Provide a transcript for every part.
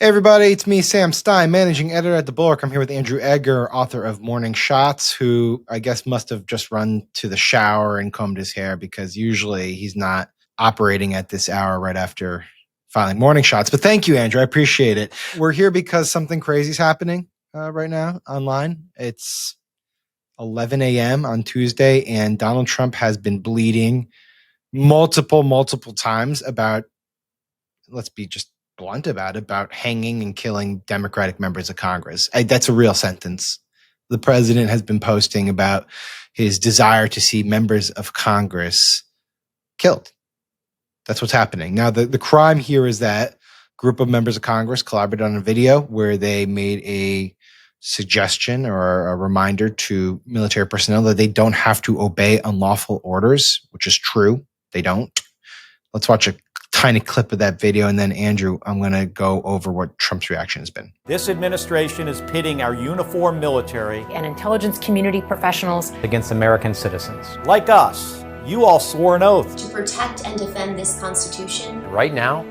Hey everybody, it's me, Sam Stein, managing editor at the Bulwark. I'm here with Andrew Egger, author of Morning Shots, who I guess must have just run to the shower and combed his hair because usually he's not operating at this hour right after filing Morning Shots. But thank you, Andrew. I appreciate it. We're here because something crazy is happening right now online. It's 11 a.m. on Tuesday, and Donald Trump has been bleeding multiple times about, let's be just blunt about hanging and killing Democratic members of Congress. That's a real sentence. The president has been posting about his desire to see members of Congress killed. That's what's happening. Now, the crime here is that a group of members of Congress collaborated on a video where they made a suggestion or a reminder to military personnel that they don't have to obey unlawful orders, which is true. They don't. Let's watch a tiny clip of that video, and then Andrew, I'm going to go over what Trump's reaction has been. This administration is pitting our uniformed military and intelligence community professionals against American citizens. like us. You all swore an oath to protect and defend this Constitution. Right now,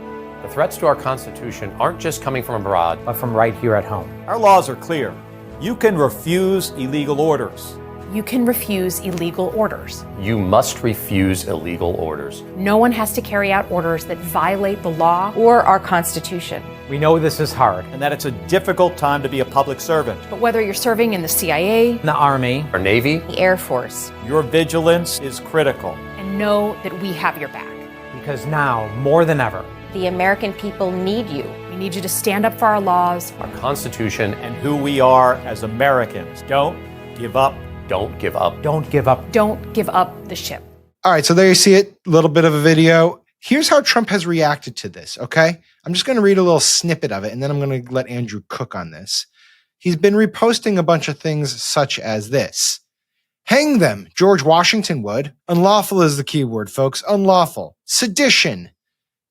the threats to our Constitution aren't just coming from abroad, but from right here at home. Our laws are clear. You can refuse illegal orders. You can refuse illegal orders. You must refuse illegal orders. No one has to carry out orders that violate the law or our Constitution. We know this is hard. And that it's a difficult time to be a public servant. But whether you're serving in the CIA, The Army, our Navy, the Air Force, Your vigilance is critical. and know that we have your back. because now, more than ever, The American people need you. We need you to stand up for our laws. our Constitution, And who we are as Americans. Don't give up. don't give up. don't give up. Don't give up the ship. All right, so there you see it, a little bit of a video. Here's how Trump has reacted to this, okay? I'm just going to read a little snippet of it, and then I'm going to let Andrew cook on this. He's been reposting a bunch of things such as this. Hang them, George Washington would. Unlawful is the key word, folks. Unlawful. Sedition.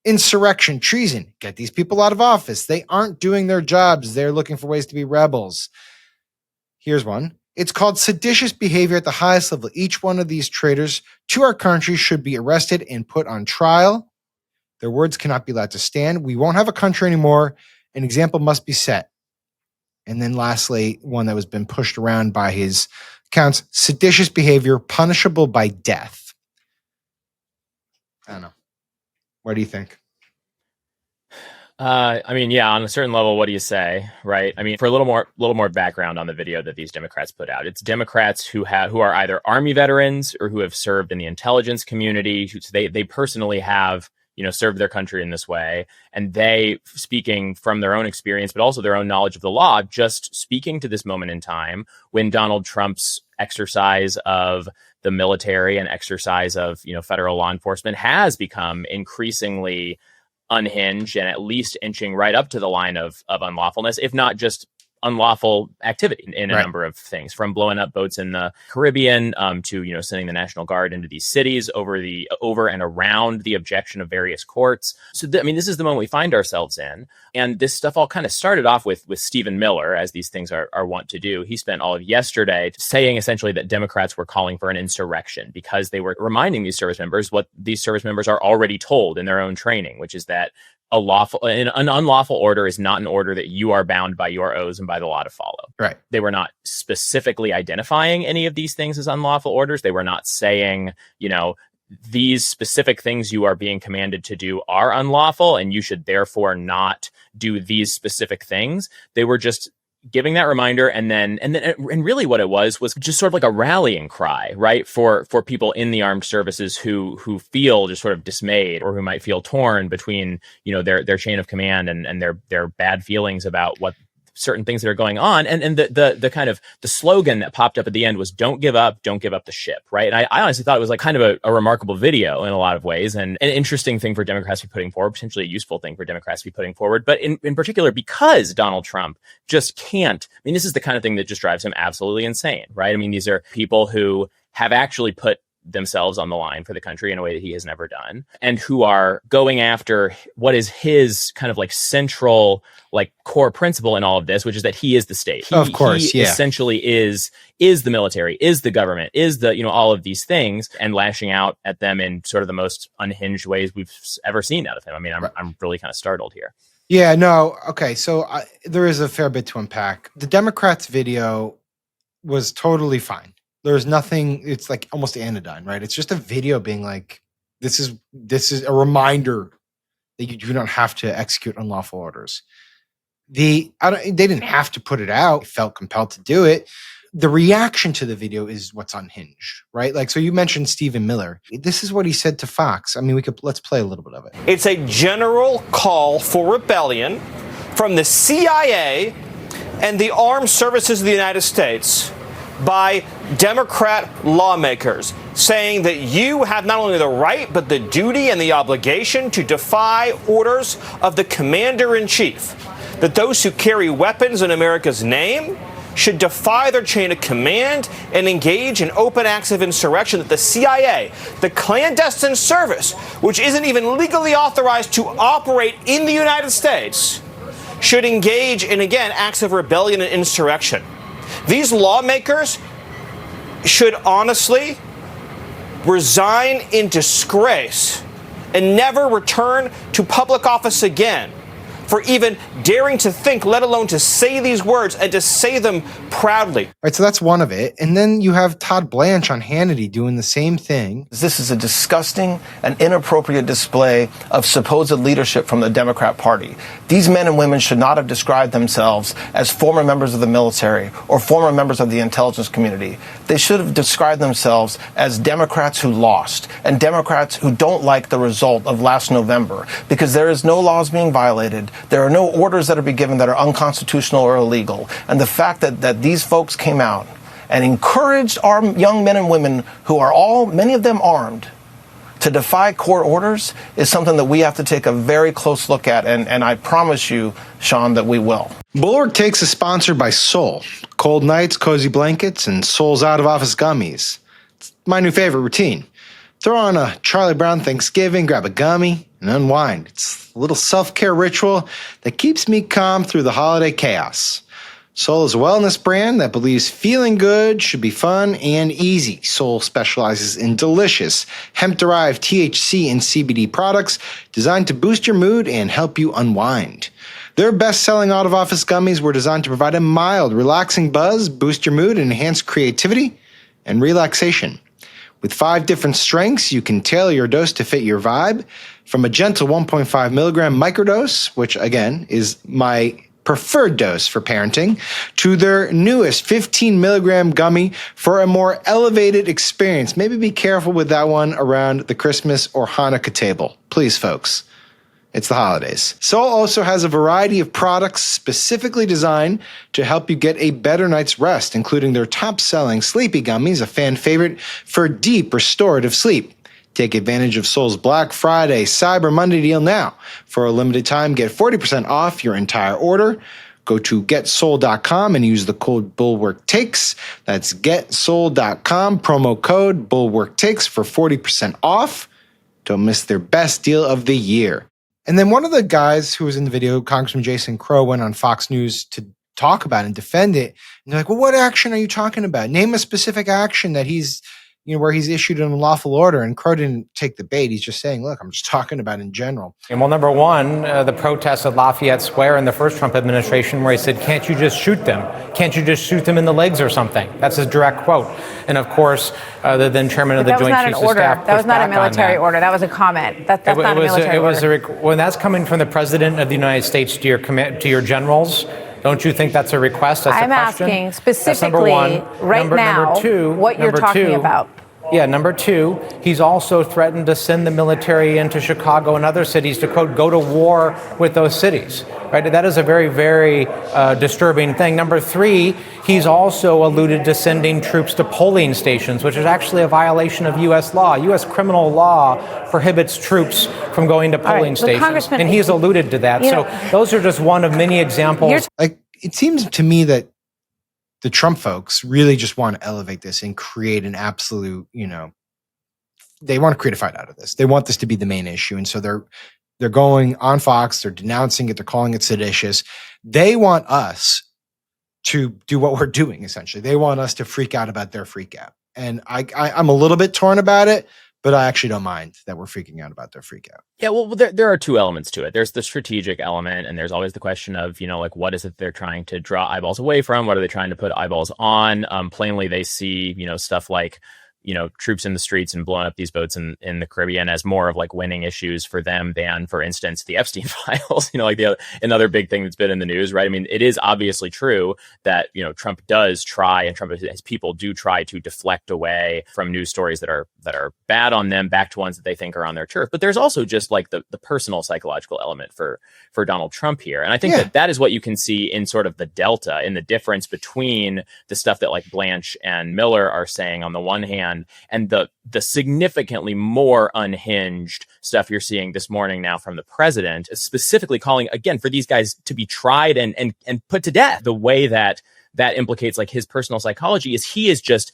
Insurrection. Treason. Get these people out of office. They aren't doing their jobs. They're looking for ways to be rebels. Here's one. It's called seditious behavior at the highest level. Each one of these traitors to our country should be arrested and put on trial. Their words cannot be allowed to stand. We won't have a country anymore. An example must be set. And then lastly, one that was been pushed around by his accounts, seditious behavior punishable by death. I don't know. What do you think? Yeah, on a certain level, what do you say, right? I mean, for a little more background on the video that these Democrats put out, it's Democrats who are either Army veterans or who have served in the intelligence community. They personally have, served their country in this way, and they, speaking from their own experience, but also their own knowledge of the law, just speaking to this moment in time when Donald Trump's exercise of the military and exercise of, federal law enforcement has become increasingly unhinged and at least inching right up to the line of unlawfulness, if not just unlawful activity in a number of things, from blowing up boats in the Caribbean to sending the National Guard into these cities over and around the objection of various courts. So this is the moment we find ourselves in, and this stuff all kind of started off with Stephen Miller, as these things are wont to do. He spent all of yesterday saying essentially that Democrats were calling for an insurrection because they were reminding these service members what these service members are already told in their own training, which is that an unlawful order is not an order that you are bound by your oaths and by the law to follow. Right. They were not specifically identifying any of these things as unlawful orders. They were not saying, these specific things you are being commanded to do are unlawful and you should therefore not do these specific things. They were just giving that reminder, and really what it was just sort of like a rallying cry, right, for people in the armed services who feel just sort of dismayed or who might feel torn between their chain of command and their bad feelings about what certain things that are going on. And the kind of the slogan that popped up at the end was "Don't give up the ship," right? And I honestly thought it was like kind of a remarkable video in a lot of ways, and an interesting thing for Democrats to be putting forward, potentially a useful thing for Democrats to be putting forward. But in particular, because Donald Trump just can't, this is the kind of thing that just drives him absolutely insane, right? These are people who have actually put themselves on the line for the country in a way that he has never done, and who are going after what is his kind of like central, like core principle in all of this, which is that he is the state. Of course, he essentially is the military, is the government, is the, all of these things, and lashing out at them in sort of the most unhinged ways we've ever seen out of him. I'm really kind of startled here. Yeah, no. Okay, so there is a fair bit to unpack. The Democrats' video was totally fine. There's nothing. It's like almost anodyne, right? It's just a video being like, this is a reminder that you do not have to execute unlawful orders. They didn't have to put it out. They felt compelled to do it. The reaction to the video is what's unhinged, right? Like, so you mentioned Stephen Miller. This is what he said to Fox. I mean, let's play a little bit of it. It's a general call for rebellion from the CIA and the armed services of the United States by Democrat lawmakers, saying that you have not only the right, but the duty and the obligation to defy orders of the commander-in-chief, that those who carry weapons in America's name should defy their chain of command and engage in open acts of insurrection, that the CIA, the clandestine service, which isn't even legally authorized to operate in the United States, should engage in, again, acts of rebellion and insurrection. These lawmakers should honestly resign in disgrace and never return to public office again for even daring to think, let alone to say these words and to say them proudly. All right, so that's one of it. And then you have Todd Blanche on Hannity doing the same thing. This is a disgusting and inappropriate display of supposed leadership from the Democrat Party. These men and women should not have described themselves as former members of the military or former members of the intelligence community. They should have described themselves as Democrats who lost and Democrats who don't like the result of last November, because there is no laws being violated. There are no orders that are being given that are unconstitutional or illegal. And the fact that these folks came out and encouraged our young men and women, who are many of them armed, to defy court orders is something that we have to take a very close look at. And I promise you, Sean, that we will. Bulwark Takes is sponsored by Soul. Cold nights, cozy blankets, and Soul's out-of-office gummies. It's my new favorite routine. Throw on a Charlie Brown Thanksgiving, grab a gummy, and unwind. It's a little self-care ritual that keeps me calm through the holiday chaos. Soul is a wellness brand that believes feeling good should be fun and easy. Soul specializes in delicious, hemp-derived THC and CBD products designed to boost your mood and help you unwind. Their best-selling out-of-office gummies were designed to provide a mild, relaxing buzz, boost your mood, and enhance creativity and relaxation. With 5 different strengths, you can tailor your dose to fit your vibe, from a gentle 1.5 milligram microdose, which again is my preferred dose for parenting, to their newest 15 milligram gummy for a more elevated experience. Maybe be careful with that one around the Christmas or Hanukkah table. Please, folks. It's the holidays. Soul also has a variety of products specifically designed to help you get a better night's rest, including their top-selling Sleepy Gummies, a fan favorite for deep restorative sleep. Take advantage of Soul's Black Friday Cyber Monday deal now. For a limited time, get 40% off your entire order. Go to getsoul.com and use the code BulwarkTakes. That's getsoul.com, promo code BulwarkTakes for 40% off. Don't miss their best deal of the year. And then one of the guys who was in the video, Congressman Jason Crow, went on Fox News to talk about it and defend it. And they're like, well, what action are you talking about? Name a specific action that he's, where he's issued an unlawful order. And Crow didn't take the bait. He's just saying, look, I'm just talking about in general. And well, number one, the protests at Lafayette Square in the first Trump administration, where he said, can't you just shoot them? Can't you just shoot them in the legs or something? That's his direct quote. And of course, the then chairman of the Joint Chiefs of Staff. That was not a military order. That was a comment. That's not a military order. When that's coming from the President of the United States to your generals, don't you think that's a request? That's I'm asking specifically right now what you're talking about. Yeah, number two, he's also threatened to send the military into Chicago and other cities to, quote, go to war with those cities. Right? That is a very, very disturbing thing. Number three, he's also alluded to sending troops to polling stations, which is actually a violation of U.S. law. U.S. criminal law prohibits troops from going to polling stations. And he's alluded to that. So those are just one of many examples. Like, it seems to me that the Trump folks really just want to elevate this and create an absolute, they want to create a fight out of this. They want this to be the main issue. And so they're going on Fox, they're denouncing it, they're calling it seditious. They want us to do what we're doing, essentially. They want us to freak out about their freak out. And I'm a little bit torn about it, But I actually don't mind that we're freaking out about their freak out. Yeah, well, there are two elements to it. There's the strategic element, and there's always the question of, like, what is it they're trying to draw eyeballs away from? What are they trying to put eyeballs on? Plainly, they see, stuff like, troops in the streets and blowing up these boats in the Caribbean as more of like winning issues for them than, for instance, the Epstein files, like another big thing that's been in the news, right? I mean, it is obviously true that, Trump does try, and Trump, his people do try to deflect away from news stories that are bad on them back to ones that they think are on their turf. But there's also just like the personal psychological element for Donald Trump here. And I think that is what you can see in sort of the delta, in the difference between the stuff that like Blanche and Miller are saying on the one hand, and the significantly more unhinged stuff you're seeing this morning now from the president, specifically calling again for these guys to be tried and put to death. The way that implicates like his personal psychology is he is just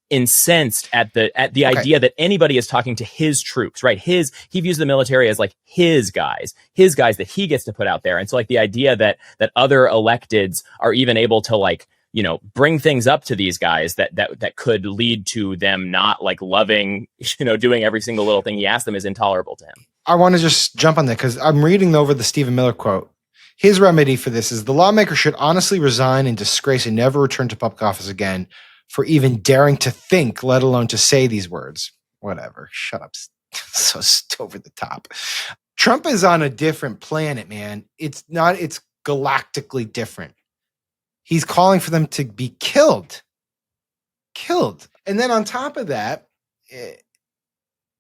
incensed at the idea that anybody is talking to his troops, right? He views the military as like his guys that he gets to put out there. And so like the idea that other electeds are even able to like, bring things up to these guys that could lead to them not like loving, doing every single little thing he asked them is intolerable to him. I want to just jump on that because I'm reading over the Stephen Miller quote. His remedy for this is the lawmaker should honestly resign in disgrace and never return to public office again for even daring to think, let alone to say these words. Whatever. Shut up. So over the top. Trump is on a different planet, man. It's galactically different. He's calling for them to be killed. And then on top of that,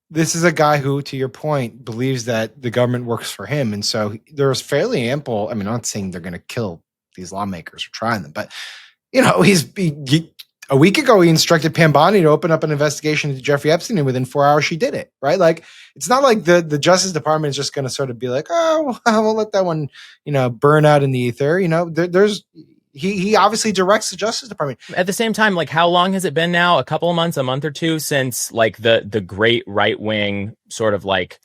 this is a guy who, to your point, believes that the government works for him. And so there's fairly ample, I mean, I'm not saying they're going to kill these lawmakers or try them, but, a week ago, he instructed Pam Bondi to open up an investigation into Jeffrey Epstein, and within 4 hours, she did it, right? Like, it's not like the Justice Department is just going to sort of be like, oh, we'll let that one, burn out in the ether. He obviously directs the Justice Department. At the same time, like, how long has it been now? A couple of months, a month or two since like the great right wing sort of like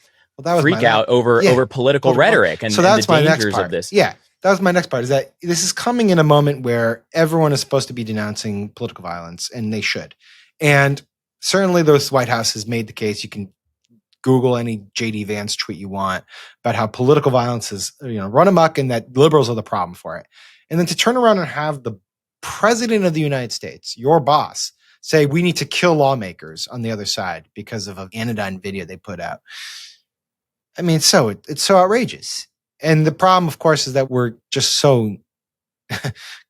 freak out over political rhetoric and, so that's and the my next dangers part. of this. Yeah, that was my next part. Is that this is coming in a moment where everyone is supposed to be denouncing political violence, and they should. And certainly, the White House has made the case. You can Google any JD Vance tweet you want about how political violence is run amok, and that liberals are the problem for it. And then to turn around and have the president of the United States, your boss, say we need to kill lawmakers on the other side because of an anodyne video they put out. I mean, it's so outrageous. And the problem, of course, is that we're just so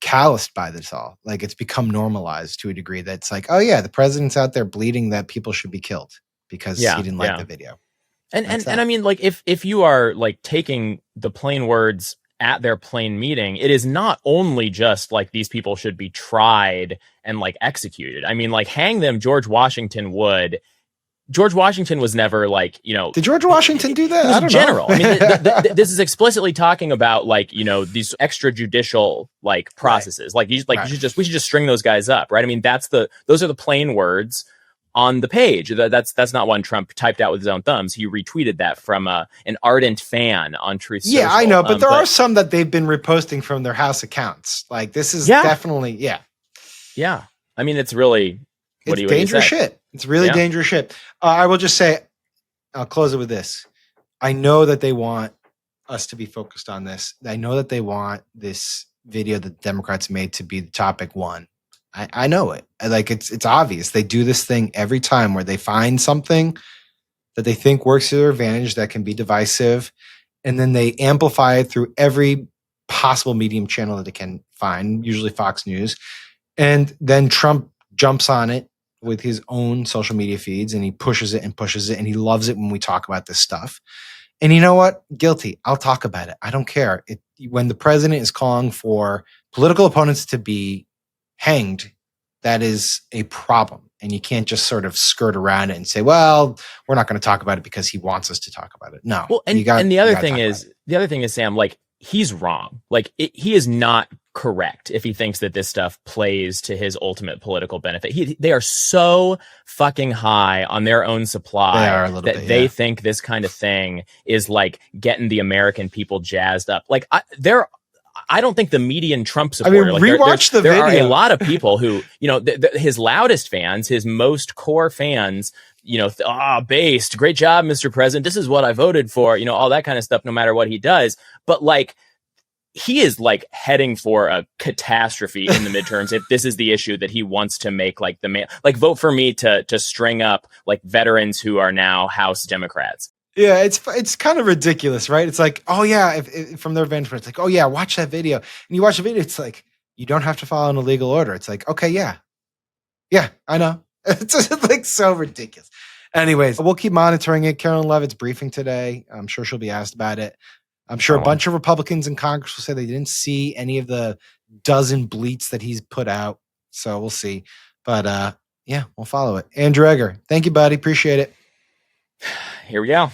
calloused by this all. Like, it's become normalized to a degree that's like, oh yeah, the president's out there bleeding that people should be killed because he didn't like the video. And I mean, like, if you are like taking the plain words at their plain meaning, it is not only just like these people should be tried and like executed. I mean, like, hang them, George Washington would. George Washington was never like, Did George Washington do that? He was I don't general. know. I mean, this is explicitly talking about like, these extrajudicial like processes. Right. Like, we should just string those guys up, right? I mean, those are the plain words on the page. That's not one Trump typed out with his own thumbs. He retweeted that from an ardent fan on Truth Social. Yeah, I know, but there are some that they've been reposting from their house accounts. Like, this is definitely, yeah. I mean, it's really, it's dangerous shit. It's really dangerous shit. I will just say, I'll close it with this. I know that they want us to be focused on this. I know that they want this video that the Democrats made to be the topic one. I know it. Like, it's obvious. They do this thing every time where they find something that they think works to their advantage that can be divisive, and then they amplify it through every possible medium channel that they can find, usually Fox News. And then Trump jumps on it with his own social media feeds, and he pushes it, and he loves it when we talk about this stuff. And you know what? Guilty. I'll talk about it. I don't care. When the president is calling for political opponents to be hanged, that is a problem. And you can't just sort of skirt around it and say, well, we're not going to talk about it because he wants us to talk about it. No. Well, and the other thing is, Sam, like, he's wrong. Like, he is not correct if he thinks that this stuff plays to his ultimate political benefit. They are so fucking high on their own supply they think this kind of thing is like getting the American people jazzed up. Like, I don't think the median Trump supporter. I mean, rewatch the video. There are a lot of people who, his loudest fans, his most core fans, based. Great job, Mr. President. This is what I voted for. All that kind of stuff, no matter what he does. But like, he is like heading for a catastrophe in the midterms if this is the issue that he wants to make like vote for me to string up like veterans who are now House Democrats. Yeah, it's kind of ridiculous, right? It's like, oh yeah, if from their vantage point, it's like, oh yeah, watch that video. And you watch the video, it's like, you don't have to follow an illegal order. It's like, okay, yeah, I know. It's just like so ridiculous. Anyways, we'll keep monitoring it. Carolyn Levitt's briefing today. I'm sure she'll be asked about it. I'm sure a bunch of Republicans in Congress will say they didn't see any of the dozen bleats that he's put out. So we'll see. But yeah, we'll follow it. Andrew Egger, thank you, buddy. Appreciate it. Here we go.